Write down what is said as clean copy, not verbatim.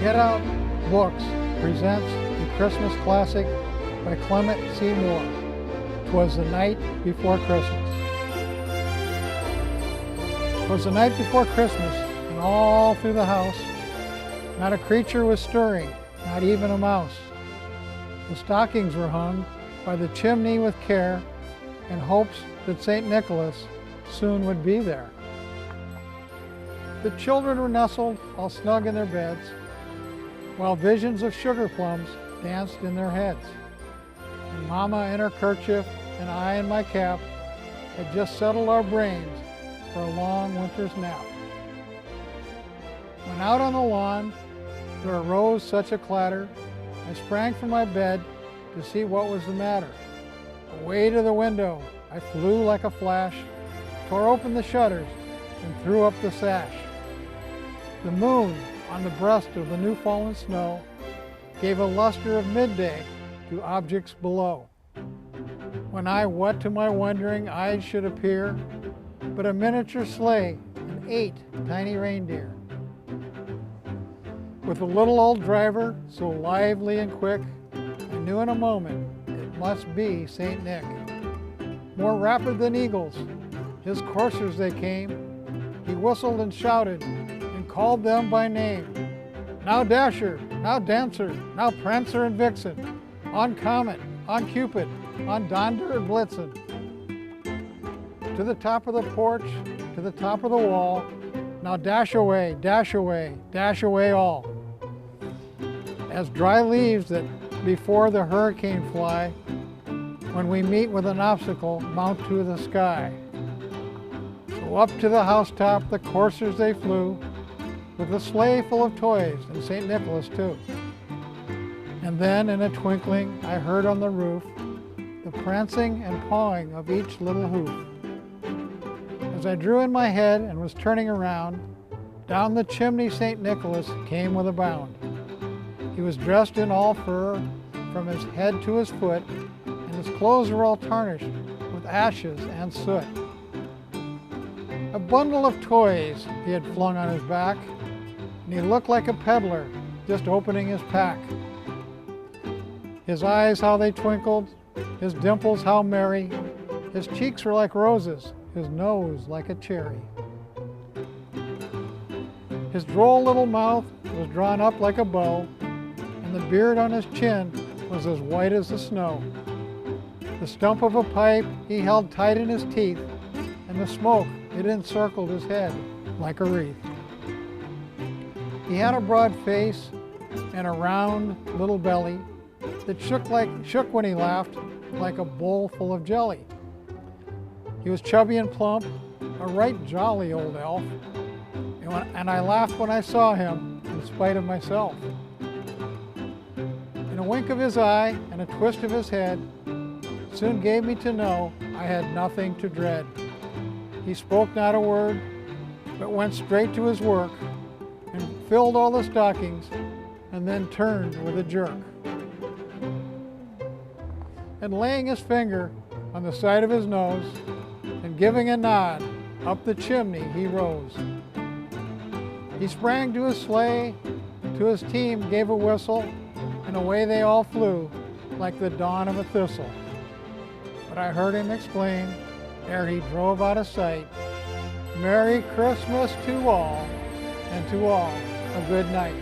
Get Out Books presents the Christmas classic by Clement Moore. 'Twas the Night Before Christmas. 'Twas the night before Christmas, and all through the house, not a creature was stirring, not even a mouse. The stockings were hung by the chimney with care, in hopes that St. Nicholas soon would be there. The children were nestled all snug in their beds, while visions of sugar plums danced in their heads. And Mama in her kerchief and I in my cap had just settled our brains for a long winter's nap. When out on the lawn there arose such a clatter, I sprang from my bed to see what was the matter. Away to the window I flew like a flash, tore open the shutters and threw up the sash. The moon on the breast of the new fallen snow gave a luster of midday to objects below. When I, what to my wondering eyes should appear, but a miniature sleigh and 8 tiny reindeer. With a little old driver so lively and quick, I knew in a moment it must be St. Nick. More rapid than eagles, his coursers they came. He whistled and shouted and called them by name. Now Dasher, now Dancer, now Prancer and Vixen, on Comet, on Cupid, on Donder and Blitzen. To the top of the porch, to the top of the wall, now dash away, dash away, dash away all. As dry leaves that before the hurricane fly, when we meet with an obstacle, mount to the sky. So up to the housetop the coursers they flew, with a sleigh full of toys and St. Nicholas too. And then in a twinkling I heard on the roof the prancing and pawing of each little hoof. As I drew in my head and was turning around, down the chimney St. Nicholas came with a bound. He was dressed in all fur from his head to his foot, and his clothes were all tarnished with ashes and soot. A bundle of toys he had flung on his back, and he looked like a peddler just opening his pack. His eyes how they twinkled, his dimples how merry, his cheeks were like roses, his nose like a cherry. His droll little mouth was drawn up like a bow, and the beard on his chin was as white as the snow. The stump of a pipe he held tight in his teeth, and the smoke, it encircled his head like a wreath. He had a broad face and a round little belly that shook when he laughed like a bowl full of jelly. He was chubby and plump, a right jolly old elf, and I laughed when I saw him in spite of myself. And a wink of his eye and a twist of his head soon gave me to know I had nothing to dread. He spoke not a word, but went straight to his work and filled all the stockings and then turned with a jerk. And laying his finger on the side of his nose and giving a nod, up the chimney he rose. He sprang to his sleigh, to his team gave a whistle, and away they all flew like the dawn of a thistle. But I heard him exclaim, ere he drove out of sight, Merry Christmas to all, and to all a good night.